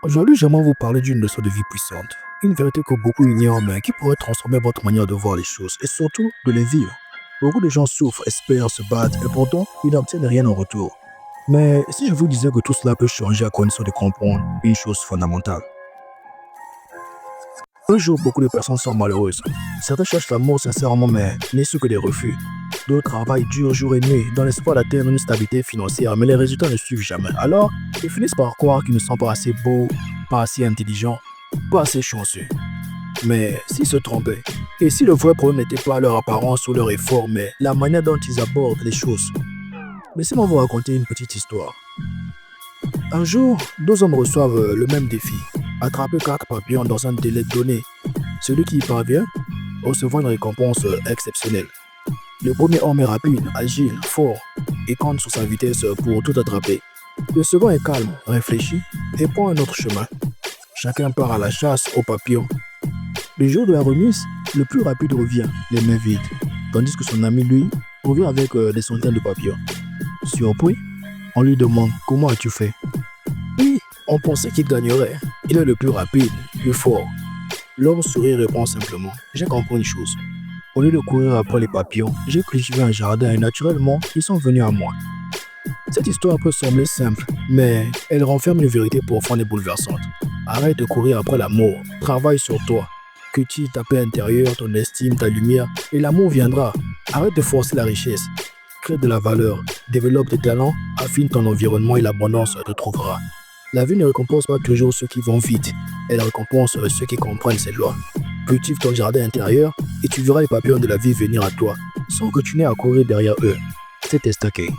Aujourd'hui, j'aimerais vous parler d'une leçon de vie puissante. Une vérité que beaucoup ignorent, mais qui pourrait transformer votre manière de voir les choses et surtout de les vivre. Beaucoup de gens souffrent, espèrent, se battent et pourtant, ils n'obtiennent rien en retour. Mais si je vous disais que tout cela peut changer à condition de comprendre une chose fondamentale. Un jour, beaucoup de personnes sont malheureuses. Certains cherchent l'amour sincèrement, mais n'est-ce que des refus. D'autres travaillent dur jour et nuit dans l'espoir d'atteindre une stabilité financière, mais les résultats ne suivent jamais. Alors, ils finissent par croire qu'ils ne sont pas assez beaux, pas assez intelligents, pas assez chanceux. Mais s'ils se trompaient, et si le vrai problème n'était pas leur apparence ou leur effort, mais la manière dont ils abordent les choses. Laissez-moi vous raconter une petite histoire. Un jour, deux hommes reçoivent le même défi. Attraper 4 papillons dans un délai donné. Celui qui y parvient recevra une récompense exceptionnelle. Le premier homme est rapide, agile, fort et compte sur sa vitesse pour tout attraper. Le second est calme, réfléchi et prend un autre chemin. Chacun part à la chasse aux papillons. Le jour de la remise, le plus rapide revient, les mains vides, tandis que son ami, lui, revient avec des centaines de papillons. Surpris, on lui demande comment as-tu fait. Oui, on pensait qu'il gagnerait. Il est le plus rapide, plus fort. L'homme sourit et répond simplement, j'ai compris une chose. Au lieu de courir après les papillons, j'ai cultivé un jardin et naturellement, ils sont venus à moi. Cette histoire peut sembler simple, mais elle renferme une vérité profonde et bouleversante. Arrête de courir après l'amour, travaille sur toi. Cultive ta paix intérieure, ton estime, ta lumière, et l'amour viendra. Arrête de forcer la richesse. Crée de la valeur, développe tes talents, affine ton environnement et l'abondance te trouvera. La vie ne récompense pas toujours ceux qui vont vite, elle récompense ceux qui comprennent ses lois. Cultive ton jardin intérieur et tu verras les papillons de la vie venir à toi, sans que tu n'aies à courir derrière eux. C'était Stacké.